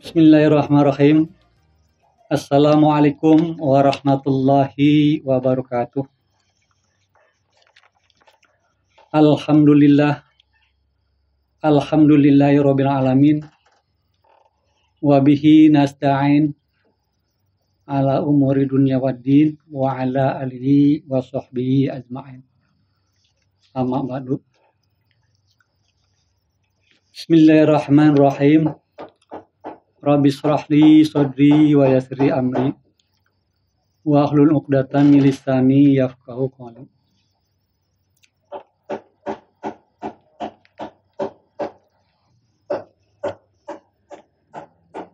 Bismillahirrahmanirrahim. Assalamualaikum warahmatullahi wabarakatuh. Alhamdulillah. Alhamdulillahirabbil alamin. Wa bihi nasta'in ala umuri dunya waddin wa ala alihi wa sahbihi ajma'in. Amma ba'du. Bismillahirrahmanirrahim. Rabbi shrah li sadri wa yassir li amri wa hlul 'uqdatam min lisani yafqahu qawli.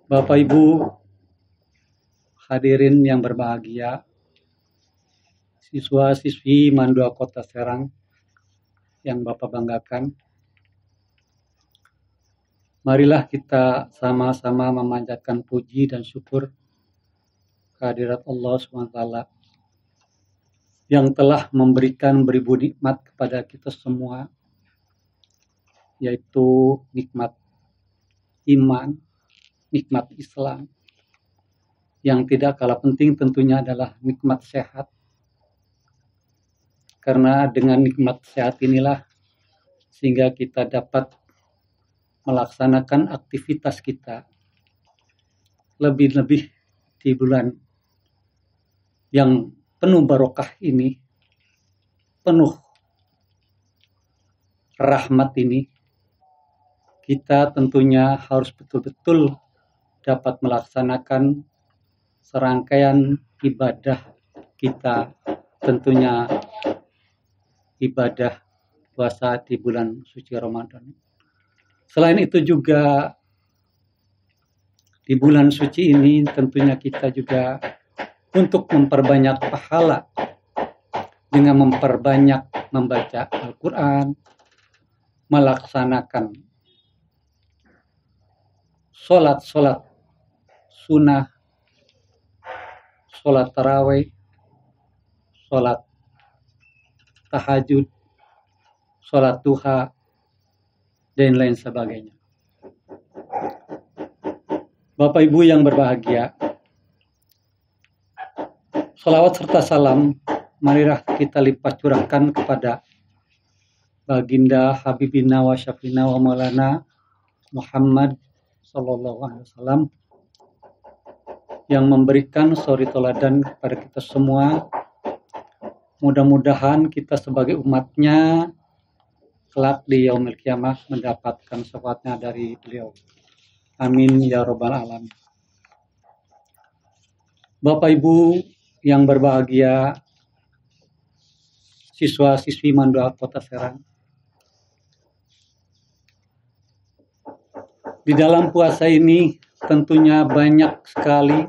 Bapak Ibu hadirin yang berbahagia, siswa-siswi Mandua Kota Serang yang Bapak banggakan, marilah kita sama-sama memanjatkan puji dan syukur kehadirat Allah SWT yang telah memberikan beribu nikmat kepada kita semua, yaitu nikmat iman, nikmat Islam. Yang tidak kalah penting tentunya adalah nikmat sehat. Karena dengan nikmat sehat inilah sehingga kita dapat melaksanakan aktivitas kita lebih-lebih di bulan yang penuh barokah ini, penuh rahmat ini. Kita tentunya harus betul-betul dapat melaksanakan serangkaian ibadah kita, tentunya ibadah puasa di bulan suci Ramadan. Selain itu juga di bulan suci ini tentunya kita juga untuk memperbanyak pahala dengan memperbanyak membaca Al-Quran, melaksanakan sholat sunnah, sholat tarawih, sholat tahajud, sholat duha, dan lain sebagainya. Bapak Ibu yang berbahagia, sholawat serta salam marilah kita lipat curahkan kepada baginda Habibina wa Syafina wa Maulana Muhammad Sallallahu Alaihi Wasallam yang memberikan suri toladan kepada kita semua. Mudah-mudahan kita sebagai umatnya kelak di yaumil qiyamah mendapatkan syafaatnya dari beliau. Amin ya rabbal alamin. Bapak Ibu yang berbahagia, siswa-siswi Mandua Kota Serang, di dalam puasa ini tentunya banyak sekali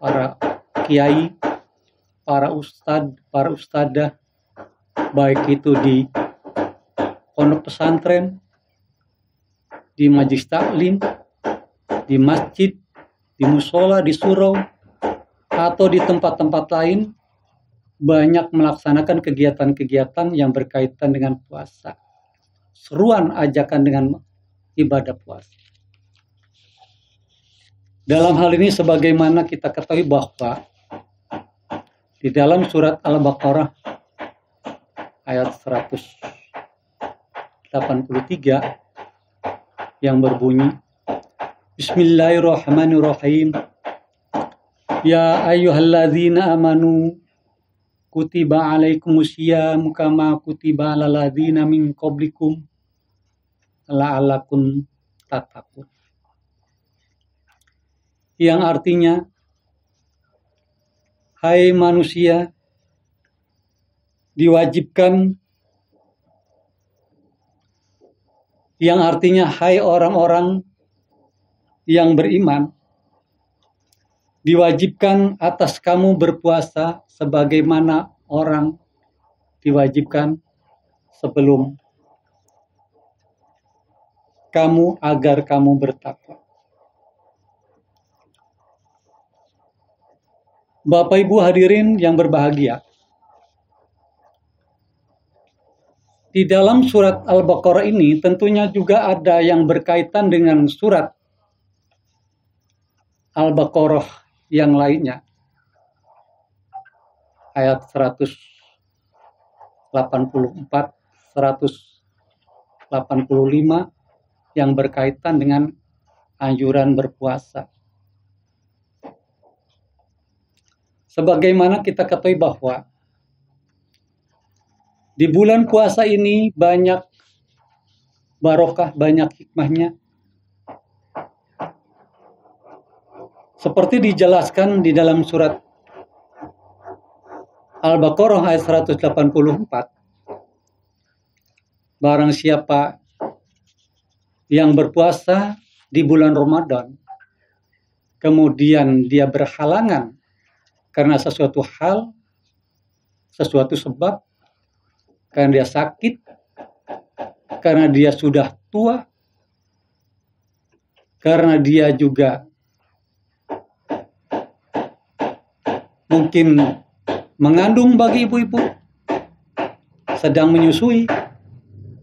para kiai, para ustadz, para ustadzah, baik itu di pondok pesantren, di majelis taklim, di masjid, di musola, di surau, atau di tempat-tempat lain, banyak melaksanakan kegiatan-kegiatan yang berkaitan dengan puasa. Seruan ajakan dengan ibadah puasa. Dalam hal ini sebagaimana kita ketahui bahwa di dalam surat Al-Baqarah ayat 183 yang berbunyi, Bismillahirrahmanirrahim. Ya ayyuhalladzina amanu kutiba alaikumusyiam kama kutiba alal ladzina min qablikum la'allakum tattaqun. Yang artinya, hai manusia, diwajibkan, yang artinya hai orang-orang yang beriman, diwajibkan atas kamu berpuasa sebagaimana orang diwajibkan sebelum kamu agar kamu bertakwa. Bapak Ibu hadirin yang berbahagia, di dalam surat Al-Baqarah ini tentunya juga ada yang berkaitan dengan surat Al-Baqarah yang lainnya, ayat 184, 185 yang berkaitan dengan anjuran berpuasa. Sebagaimana kita ketahui bahwa di bulan puasa ini banyak barokah, banyak hikmahnya. Seperti dijelaskan di dalam surat Al-Baqarah ayat 184. Barang siapa yang berpuasa di bulan Ramadan, kemudian dia berhalangan karena sesuatu hal, sesuatu sebab, karena dia sakit, karena dia sudah tua, karena dia juga mungkin mengandung bagi ibu-ibu, sedang menyusui.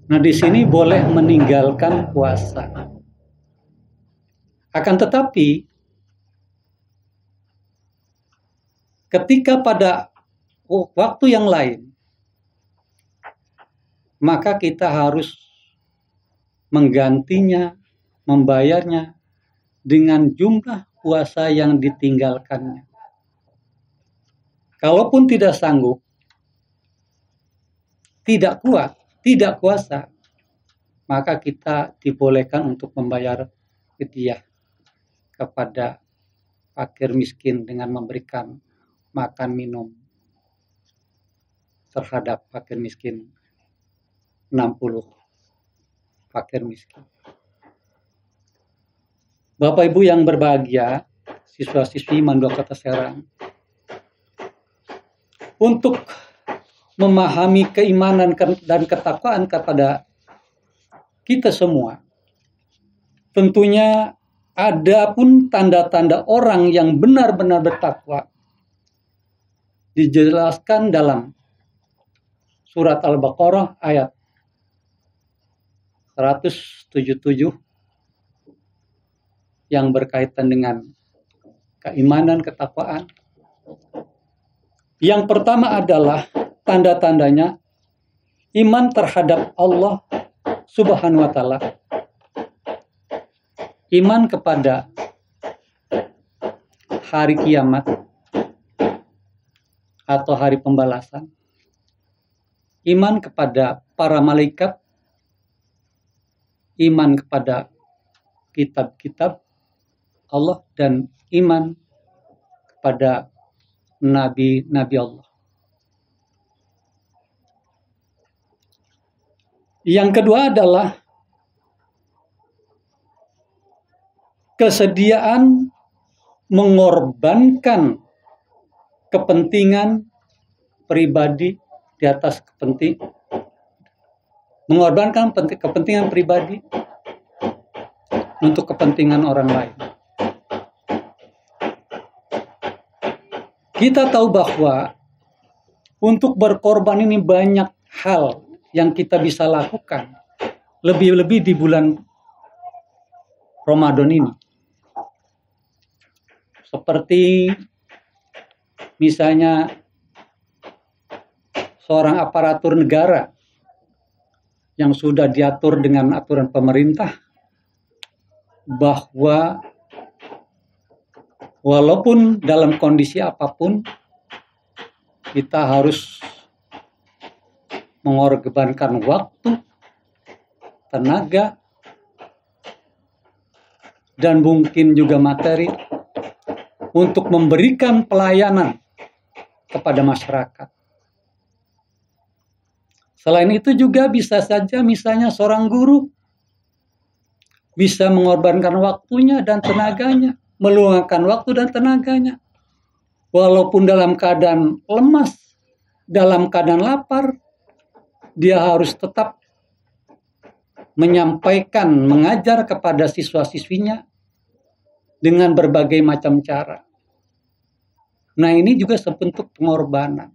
Nah, di sini boleh meninggalkan puasa. Akan tetapi, ketika pada waktu yang lain, maka kita harus menggantinya, membayarnya dengan jumlah puasa yang ditinggalkannya. Kalaupun tidak sanggup, tidak kuat, tidak kuasa, maka kita dibolehkan untuk membayar fidyah kepada fakir miskin dengan memberikan makan minum terhadap fakir miskin 60 fakir miskin. Bapak Ibu yang berbahagia, siswa-siswi Mandua Kota Serang, untuk memahami keimanan dan ketakwaan kepada kita semua, tentunya ada pun tanda-tanda orang yang benar-benar bertakwa dijelaskan dalam surat Al-Baqarah ayat 177 yang berkaitan dengan keimanan, ketakwaan. Yang pertama adalah tanda-tandanya iman terhadap Allah Subhanahu wa Ta'ala, iman kepada hari kiamat atau hari pembalasan, iman kepada para malaikat, iman kepada kitab-kitab Allah, dan iman kepada nabi-nabi Allah. Yang kedua adalah kesediaan mengorbankan kepentingan pribadi di atas mengorbankan kepentingan pribadi untuk kepentingan orang lain. Kita tahu bahwa untuk berkorban ini banyak hal yang kita bisa lakukan, lebih-lebih di bulan Ramadan ini. Seperti misalnya seorang aparatur negara yang sudah diatur dengan aturan pemerintah bahwa walaupun dalam kondisi apapun kita harus mengorbankan waktu, tenaga, dan mungkin juga materi untuk memberikan pelayanan kepada masyarakat. Selain itu juga bisa saja misalnya seorang guru bisa mengorbankan waktunya dan tenaganya, meluangkan waktu dan tenaganya, walaupun dalam keadaan lemas, dalam keadaan lapar, dia harus tetap menyampaikan, mengajar kepada siswa-siswinya dengan berbagai macam cara. Nah, ini juga sebentuk pengorbanan.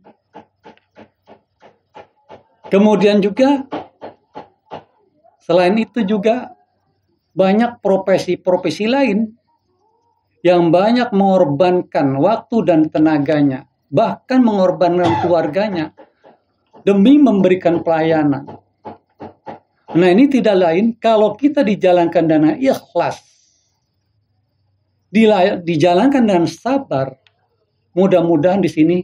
Kemudian juga, selain itu juga banyak profesi-profesi lain yang banyak mengorbankan waktu dan tenaganya, bahkan mengorbankan keluarganya demi memberikan pelayanan. Nah, ini tidak lain kalau kita dijalankan dengan ikhlas, dijalankan dengan sabar, mudah-mudahan di sini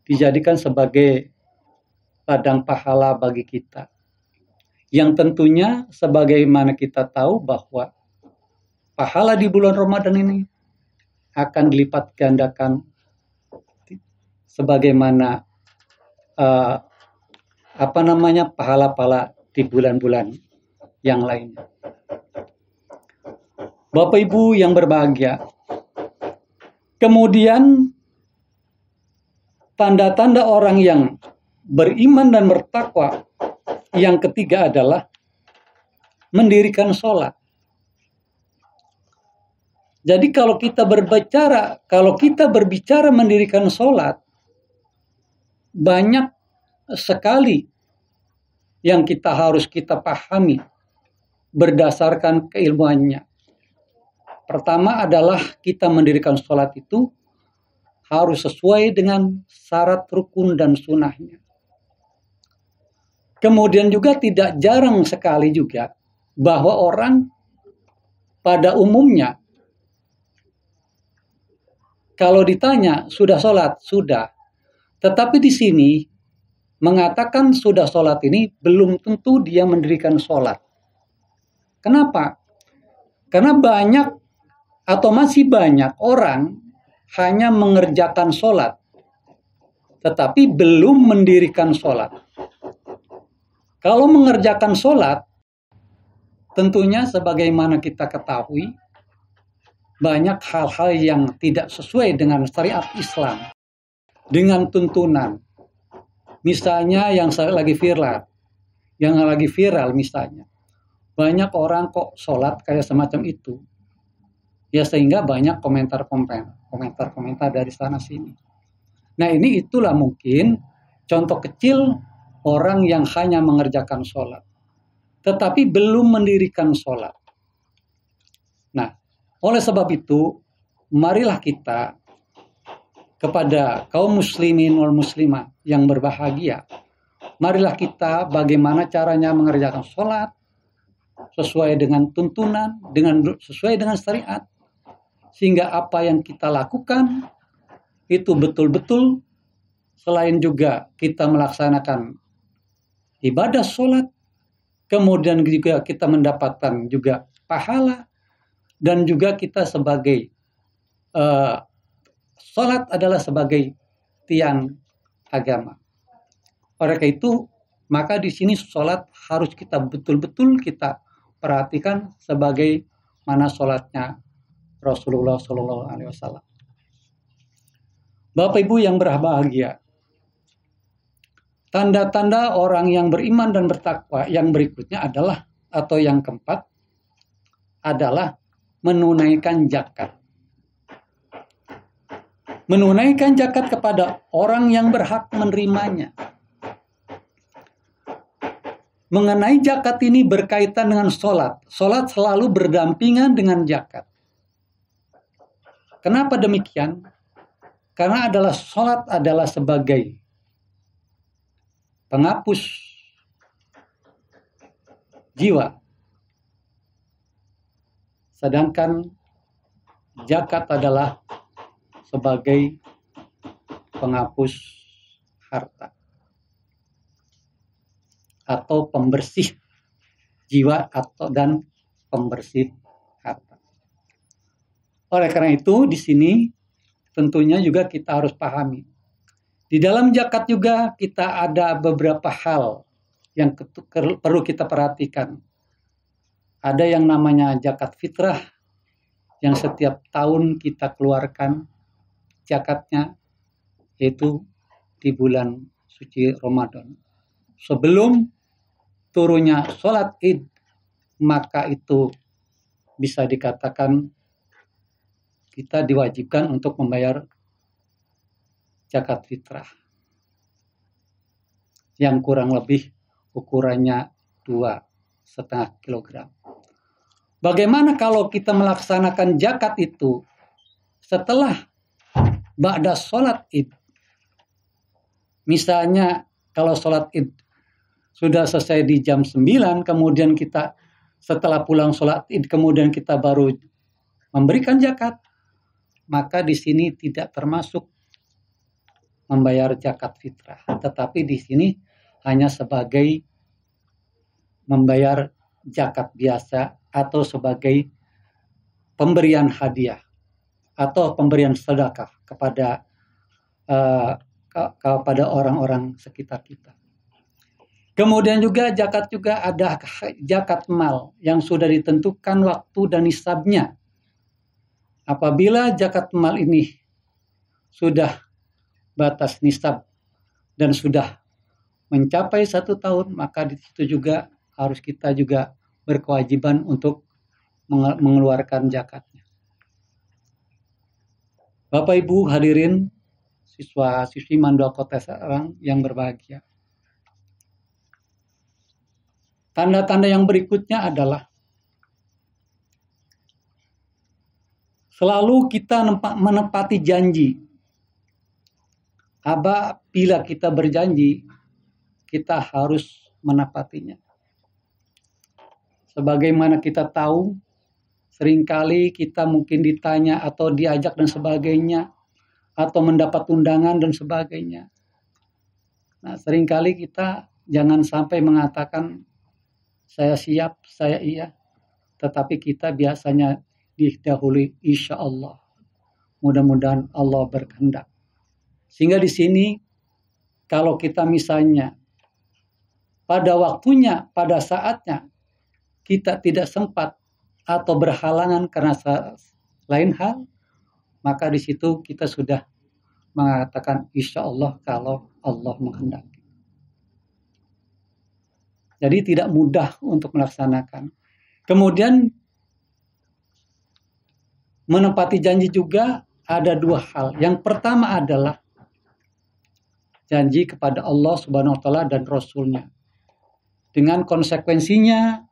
dijadikan sebagai ladang pahala bagi kita. Yang tentunya sebagaimana kita tahu bahwa pahala di bulan Ramadan ini akan dilipat gandakan sebagaimana pahala-pahala di bulan-bulan yang lainnya. Bapak Ibu yang berbahagia, kemudian tanda-tanda orang yang beriman dan bertakwa yang ketiga adalah mendirikan sholat. Jadi kalau kita berbicara mendirikan sholat, banyak sekali yang harus kita pahami berdasarkan keilmuannya. Pertama adalah kita mendirikan sholat itu harus sesuai dengan syarat rukun dan sunnahnya. Kemudian juga tidak jarang sekali juga bahwa orang pada umumnya kalau ditanya sudah sholat, sudah. Tetapi di sini mengatakan sudah sholat ini belum tentu dia mendirikan sholat. Kenapa? Karena banyak atau masih banyak orang hanya mengerjakan sholat, tetapi belum mendirikan sholat. Kalau mengerjakan sholat, tentunya sebagaimana kita ketahui, banyak hal-hal yang tidak sesuai dengan syariat Islam, dengan tuntunan. Misalnya yang lagi viral misalnya. Banyak orang kok sholat kayak semacam itu. Ya sehingga banyak komentar dari sana sini. Nah itulah mungkin contoh kecil orang yang hanya mengerjakan sholat. Tetapi belum mendirikan sholat. Nah, oleh sebab itu, marilah kita kepada kaum muslimin wal muslimah yang berbahagia. Marilah kita bagaimana caranya mengerjakan sholat sesuai dengan tuntunan, sesuai dengan syariat. Sehingga apa yang kita lakukan itu betul-betul selain juga kita melaksanakan ibadah sholat, kemudian juga kita mendapatkan juga pahala, dan juga kita sebagai sholat adalah sebagai tiang agama. Oleh karena itu, maka di sini sholat harus kita betul-betul kita perhatikan sebagai mana sholatnya Rasulullah SAW. Bapak Ibu yang berbahagia, tanda-tanda orang yang beriman dan bertakwa yang berikutnya adalah, atau yang keempat adalah menunaikan zakat. Menunaikan zakat kepada orang yang berhak menerimanya. Mengenai zakat ini berkaitan dengan sholat. Sholat selalu berdampingan dengan zakat. Kenapa demikian? Karena sholat adalah sebagai penghapus jiwa. Sedangkan zakat adalah sebagai penghapus harta atau pembersih jiwa dan pembersih harta. Oleh karena itu di sini tentunya juga kita harus pahami. Di dalam zakat juga kita ada beberapa hal yang perlu kita perhatikan. Ada yang namanya zakat fitrah yang setiap tahun kita keluarkan zakatnya, yaitu di bulan suci Ramadan. Sebelum turunnya sholat Id, maka itu bisa dikatakan kita diwajibkan untuk membayar zakat fitrah yang kurang lebih ukurannya 2,5 kilogram. Bagaimana kalau kita melaksanakan zakat itu setelah ba'da sholat id, misalnya kalau sholat id sudah selesai di jam 9, kemudian kita setelah pulang sholat id kemudian kita baru memberikan zakat, maka di sini tidak termasuk membayar zakat fitrah, tetapi di sini hanya sebagai membayar zakat biasa atau sebagai pemberian hadiah atau pemberian sedekah kepada kepada orang-orang sekitar kita. Kemudian juga zakat juga ada zakat mal yang sudah ditentukan waktu dan nisabnya. Apabila zakat mal ini sudah batas nisab dan sudah mencapai 1 tahun, maka di situ juga harus kita juga berkewajiban untuk mengeluarkan zakatnya. Bapak Ibu hadirin siswa-siswi Mandua Kota Serang yang berbahagia. Tanda-tanda yang berikutnya adalah selalu kita menepati janji. Apabila kita berjanji, kita harus menepatinya. Sebagaimana kita tahu, seringkali kita mungkin ditanya atau diajak dan sebagainya, atau mendapat undangan dan sebagainya. Nah, seringkali kita jangan sampai mengatakan saya siap, saya iya. Tetapi kita biasanya didahului insya Allah. Mudah-mudahan Allah berkehendak. Sehingga di sini kalau kita misalnya pada waktunya, pada saatnya kita tidak sempat atau berhalangan karena lain hal, maka di situ kita sudah mengatakan insya Allah kalau Allah menghendaki. Jadi tidak mudah untuk melaksanakan. Kemudian menepati janji juga ada 2 hal. Yang pertama adalah janji kepada Allah Subhanahu wa taala dan Rasul-Nya. Dengan konsekuensinya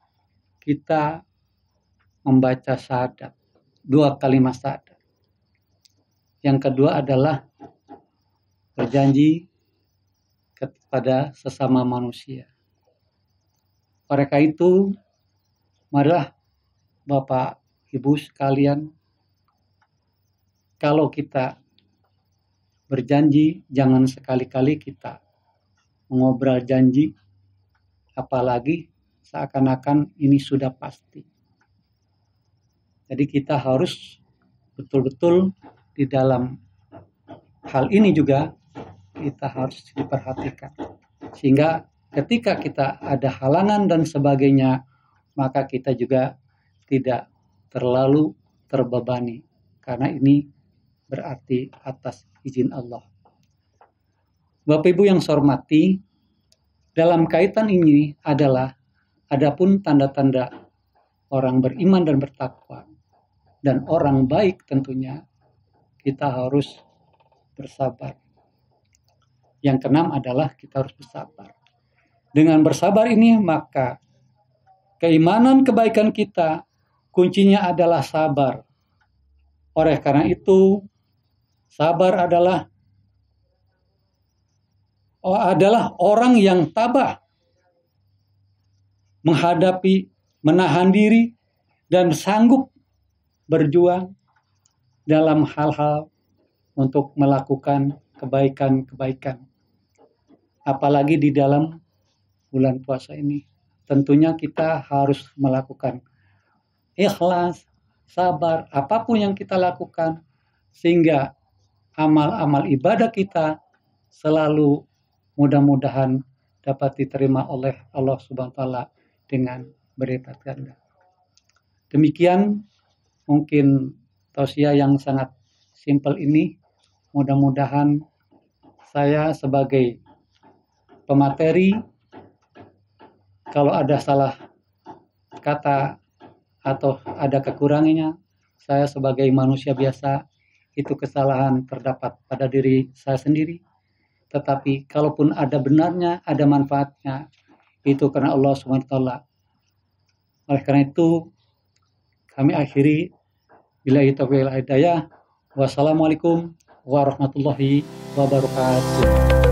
kita membaca syahadat, 2 kalimat syahadat. Yang kedua adalah berjanji kepada sesama manusia. Oleh karena itu, marilah Bapak Ibu sekalian, kalau kita berjanji, jangan sekali-kali kita mengobrol janji, apalagi seakan-akan ini sudah pasti. Jadi kita harus betul-betul di dalam hal ini juga kita harus diperhatikan. Sehingga ketika kita ada halangan dan sebagainya, maka kita juga tidak terlalu terbebani. Karena ini berarti atas izin Allah. Bapak Ibu yang saya hormati, dalam kaitan ini adalah adapun tanda-tanda orang beriman dan bertakwa dan orang baik tentunya kita harus bersabar. Yang keenam adalah kita harus bersabar. Dengan bersabar ini maka keimanan kebaikan kita kuncinya adalah sabar. Oleh karena itu sabar adalah orang yang tabah menghadapi, menahan diri dan sanggup berjuang dalam hal-hal untuk melakukan kebaikan-kebaikan. Apalagi di dalam bulan puasa ini. Tentunya kita harus melakukan ikhlas, sabar, apapun yang kita lakukan. Sehingga amal-amal ibadah kita selalu mudah-mudahan dapat diterima oleh Allah Subhanahu wa taala dengan berlipat ganda. Demikian mungkin tausiah yang sangat simpel ini. Mudah-mudahan saya sebagai pemateri, kalau ada salah kata atau ada kekurangannya, saya sebagai manusia biasa, itu kesalahan terdapat pada diri saya sendiri. Tetapi kalaupun ada benarnya, ada manfaatnya, itu karena Allah SWT. Oleh karena itu, kami akhiri, billahi taufiq wal hidayah. Wassalamualaikum warahmatullahi wabarakatuh.